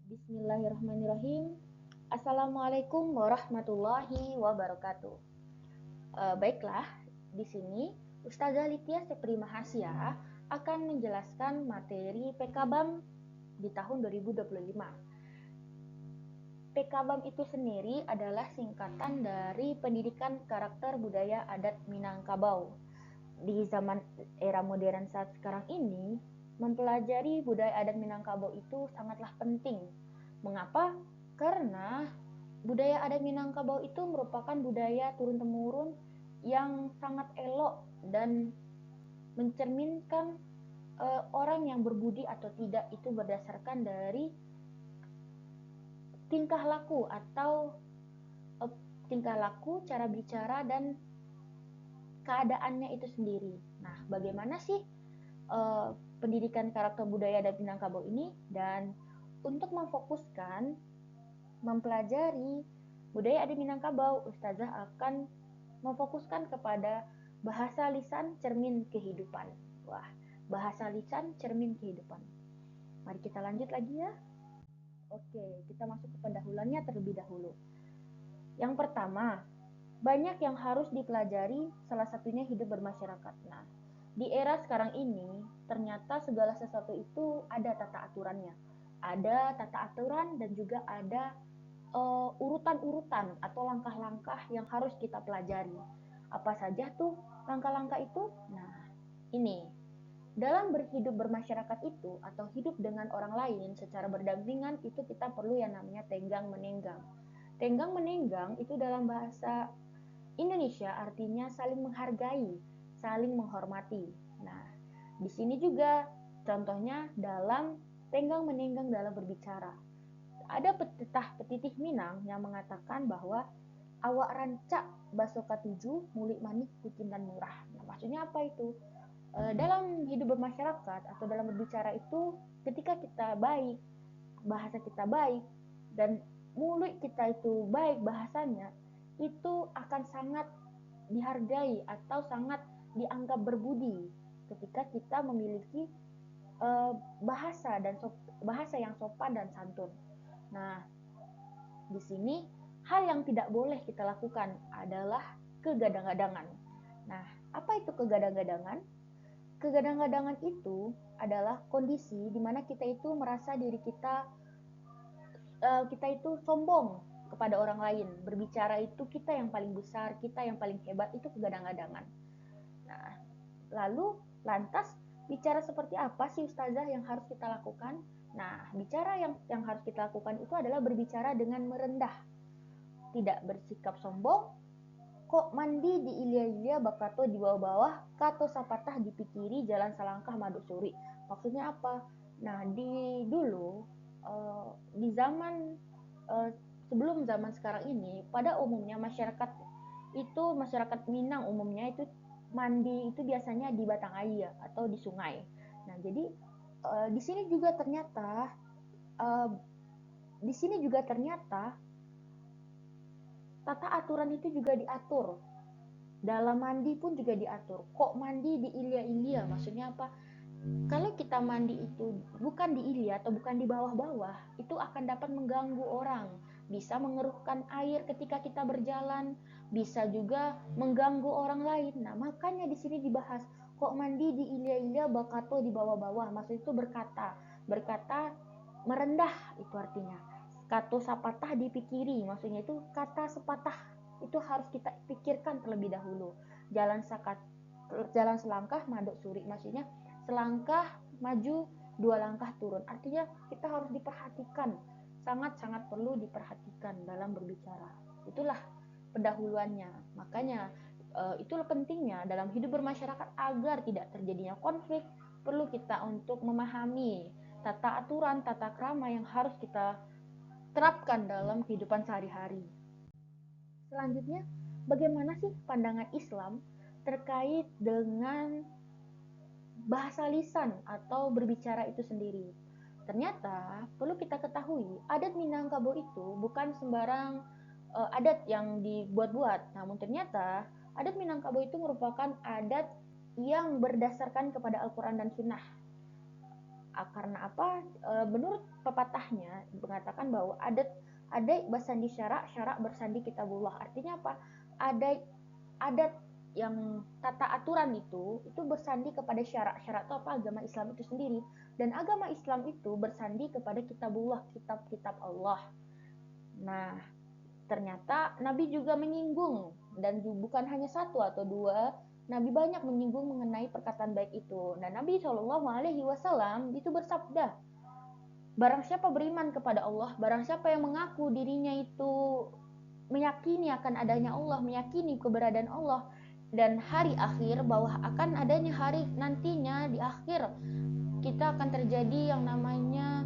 Bismillahirrahmanirrahim. Assalamualaikum warahmatullahi wabarakatuh. Baiklah, di sini Ustazah Lithia Sepri Mahasya akan menjelaskan materi PKBAM di tahun 2025. PKBAM itu sendiri adalah singkatan dari Pendidikan Karakter Budaya Adat Minangkabau. Di zaman era modern saat sekarang ini, mempelajari budaya adat Minangkabau itu sangatlah penting. Mengapa? Karena budaya adat Minangkabau itu merupakan budaya turun-temurun yang sangat elok dan mencerminkan orang yang berbudi atau tidak itu berdasarkan dari tingkah laku atau tingkah laku, cara bicara, dan keadaannya itu sendiri. Nah, bagaimana sih pendidikan karakter budaya adat Minangkabau ini? Dan untuk memfokuskan mempelajari budaya adat Minangkabau, Ustazah akan memfokuskan kepada bahasa lisan cermin kehidupan. Wah, bahasa lisan cermin kehidupan. Mari kita lanjut lagi ya. Oke, kita masuk ke pendahuluannya terlebih dahulu. Yang pertama, banyak yang harus dipelajari, salah satunya hidup bermasyarakat. Nah, di era sekarang ini, ternyata segala sesuatu itu ada tata aturannya. Ada tata aturan dan juga ada urutan-urutan atau langkah-langkah yang harus kita pelajari. Apa saja tuh langkah-langkah itu? Nah, ini. Dalam berhidup bermasyarakat itu atau hidup dengan orang lain secara berdampingan itu kita perlu yang namanya tenggang menenggang. Tenggang menenggang itu dalam bahasa Indonesia artinya saling menghargai, saling menghormati. Nah, di sini juga contohnya dalam tenggang menenggang dalam berbicara. Ada petitah petitih Minang yang mengatakan bahwa awak rancak baso katuju, mulik manik, kucing dan murah. Nah, maksudnya apa itu? Dalam hidup bermasyarakat atau dalam berbicara itu, ketika kita baik, bahasa kita baik, dan mulut kita itu baik bahasanya, itu akan sangat dihargai atau sangat dianggap berbudi ketika kita memiliki bahasa bahasa yang sopan dan santun. Nah, di sini hal yang tidak boleh kita lakukan adalah kegadang-gadangan. Nah, apa itu kegadang-gadangan? Kegadang-gadangan itu adalah kondisi di mana kita itu merasa diri kita itu sombong kepada orang lain. Berbicara itu kita yang paling besar, kita yang paling hebat, itu kegadang-gadangan. Nah, lalu lantas bicara seperti apa sih Ustazah yang harus kita lakukan? Nah, bicara yang harus kita lakukan itu adalah berbicara dengan merendah. Tidak bersikap sombong, kok mandi di ilia-ilia bakato di bawah-bawah, kato sapatah dipikiri jalan selangkah maduk suri. Maksudnya apa? Nah, dulu di zaman sebelum zaman sekarang ini, pada umumnya masyarakat Minang umumnya itu mandi itu biasanya di batang air atau di sungai. Nah, jadi di sini juga ternyata uh, di sini juga ternyata tata aturan itu juga diatur. Dalam mandi pun juga diatur. Kok mandi di ilia-ilia? Maksudnya apa? Kalau kita mandi itu bukan di ilia atau bukan di bawah-bawah, itu akan dapat mengganggu orang. Bisa mengeruhkan air ketika kita berjalan, bisa juga mengganggu orang lain. Nah, makanya di sini dibahas kok mandi di ilia-ilia bakato di bawah-bawah. Maksud itu berkata merendah itu artinya. Kato sapatah dipikiri, maksudnya itu kata sepatah itu harus kita pikirkan terlebih dahulu. Jalan selangkah madok suri, maksudnya selangkah maju dua langkah turun, artinya kita harus diperhatikan, sangat-sangat perlu diperhatikan dalam berbicara. Itulah pendahuluannya. Makanya itulah pentingnya dalam hidup bermasyarakat agar tidak terjadinya konflik, perlu kita untuk memahami tata aturan, tata krama yang harus kita terapkan dalam kehidupan sehari-hari. Selanjutnya, bagaimana sih pandangan Islam terkait dengan bahasa lisan atau berbicara itu sendiri? Ternyata perlu kita ketahui, adat Minangkabau itu bukan sembarang adat yang dibuat-buat. Namun ternyata adat Minangkabau itu merupakan adat yang berdasarkan kepada Al-Quran dan Sunnah. Karena apa? Menurut pepatahnya mengatakan bahwa ada bersandi syarak, syarak bersandi kitabullah. Artinya apa? Adat yang tata aturan itu bersandi kepada syarak. Syarak itu apa? Agama Islam itu sendiri. Dan agama Islam itu bersandi kepada kitabullah, kitab-kitab Allah. Nah, ternyata Nabi juga menyinggung, dan bukan hanya satu atau dua, Nabi banyak menyinggung mengenai perkataan baik itu. Dan Nabi SAW itu bersabda, barang siapa beriman kepada Allah, barang siapa yang mengaku dirinya itu meyakini akan adanya Allah, meyakini keberadaan Allah dan hari akhir, bahwa akan adanya hari nantinya di akhir kita akan terjadi yang namanya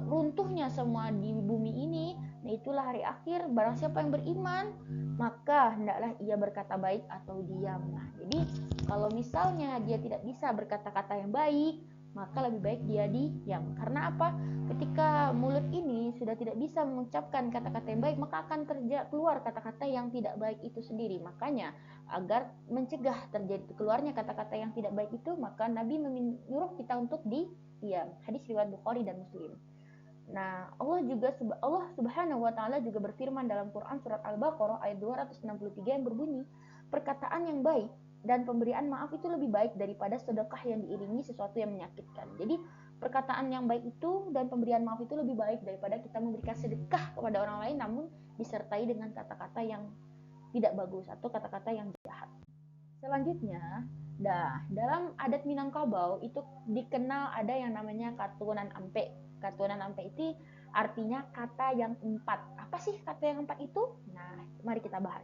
runtuhnya semua di bumi ini. Nah, itulah hari akhir. Barang siapa yang beriman, maka hendaklah ia berkata baik atau diam. Nah, jadi kalau misalnya dia tidak bisa berkata-kata yang baik, maka lebih baik dia diam. Karena apa? Ketika mulut ini sudah tidak bisa mengucapkan kata-kata yang baik, maka akan keluar kata-kata yang tidak baik itu sendiri. Makanya agar mencegah terjadi keluarnya kata-kata yang tidak baik itu, maka Nabi menyuruh kita untuk diam. Hadis riwayat Bukhari dan Muslim. Nah, Allah Subhanahu wa taala juga berfirman dalam Quran surat Al-Baqarah ayat 263 yang berbunyi, perkataan yang baik dan pemberian maaf itu lebih baik daripada sedekah yang diiringi sesuatu yang menyakitkan. Jadi, perkataan yang baik itu dan pemberian maaf itu lebih baik daripada kita memberikan sedekah kepada orang lain namun disertai dengan kata-kata yang tidak bagus atau kata-kata yang jahat. Selanjutnya, dalam adat Minangkabau itu dikenal ada yang namanya katunan ampe. Katunan ampe itu artinya kata yang empat. Apa sih kata yang empat itu? Nah, mari kita bahas.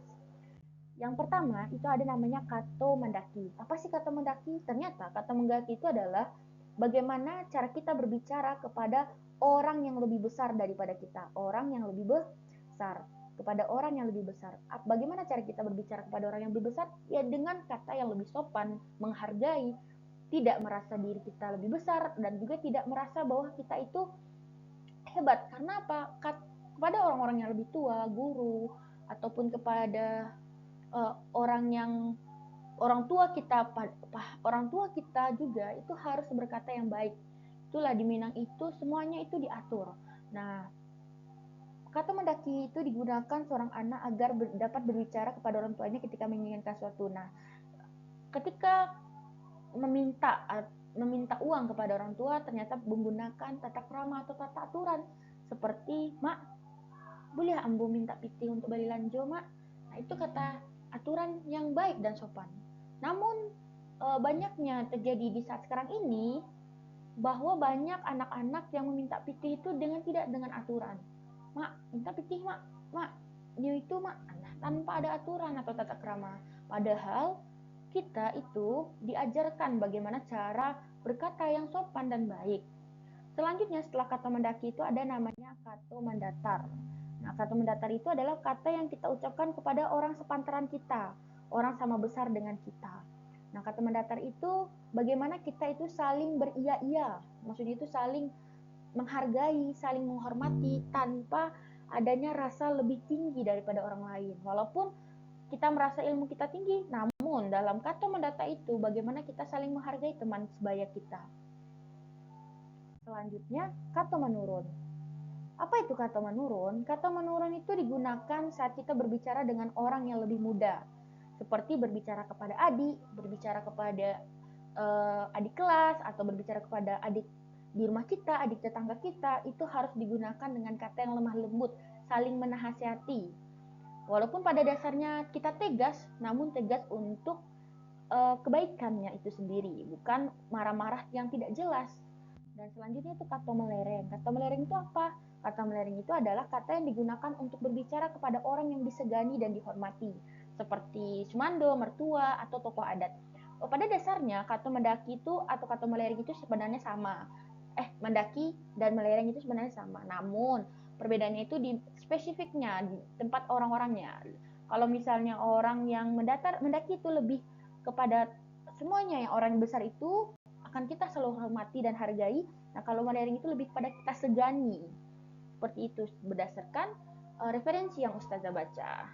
Yang pertama itu ada namanya kato mendaki. Apa sih kata mendaki? Ternyata kata mendaki itu adalah bagaimana cara kita berbicara kepada orang yang lebih besar daripada kita, orang yang lebih besar, kepada orang yang lebih besar. Bagaimana cara kita berbicara kepada orang yang lebih besar? Ya dengan kata yang lebih sopan, menghargai, tidak merasa diri kita lebih besar, dan juga tidak merasa bahwa kita itu hebat. Karena apa? Kepada orang-orang yang lebih tua, guru, ataupun kepada orang tua kita juga itu harus berkata yang baik. Itulah di Minang itu semuanya itu diatur. Nah, kata mendaki itu digunakan seorang anak agar dapat berbicara kepada orang tuanya ketika menginginkan sesuatu. Nah, ketika meminta uang kepada orang tua ternyata menggunakan tata krama atau tata aturan seperti, mak, boleh ambo minta piti untuk beli lanjo, mak. Nah, itu kata aturan yang baik dan sopan. Namun banyaknya terjadi di saat sekarang ini bahwa banyak anak-anak yang meminta piti itu tidak dengan aturan. Mak, minta piti, mak, ini itu, mak. Nah, tanpa ada aturan atau tata krama. Padahal kita itu diajarkan bagaimana cara berkata yang sopan dan baik. Selanjutnya setelah kata mendaki itu ada namanya kata mendatar. Nah, kata mendatar itu adalah kata yang kita ucapkan kepada orang sepantaran kita, orang sama besar dengan kita. Nah, kata mendatar itu bagaimana kita itu saling beria-ia, maksudnya itu saling menghargai, saling menghormati tanpa adanya rasa lebih tinggi daripada orang lain. Walaupun kita merasa ilmu kita tinggi, namun dalam kata mendata itu bagaimana kita saling menghargai teman sebaya kita. Selanjutnya, kata menurun. Apa itu kata menurun? Kata menurun itu digunakan saat kita berbicara dengan orang yang lebih muda. Seperti berbicara kepada adik, berbicara kepada adik kelas, atau berbicara kepada adik di rumah kita, adik tetangga kita, itu harus digunakan dengan kata yang lemah lembut, saling menasihati. Walaupun pada dasarnya kita tegas, namun tegas untuk kebaikannya itu sendiri, bukan marah-marah yang tidak jelas. Dan selanjutnya itu kata melereng. Kata melereng itu apa? Kata melereng itu adalah kata yang digunakan untuk berbicara kepada orang yang disegani dan dihormati, seperti sumando, mertua, atau tokoh adat. Pada dasarnya kata mendaki itu atau kata melereng itu sebenarnya sama. Mendaki dan melereng itu sebenarnya sama. Namun perbedaannya itu di spesifiknya, di tempat orang-orangnya. Kalau misalnya orang yang mendaki itu lebih kepada semuanya yang orang besar itu akan kita selalu hormati dan hargai. Nah, kalau melereng itu lebih pada kita segani. Seperti itu berdasarkan referensi yang Ustazah baca.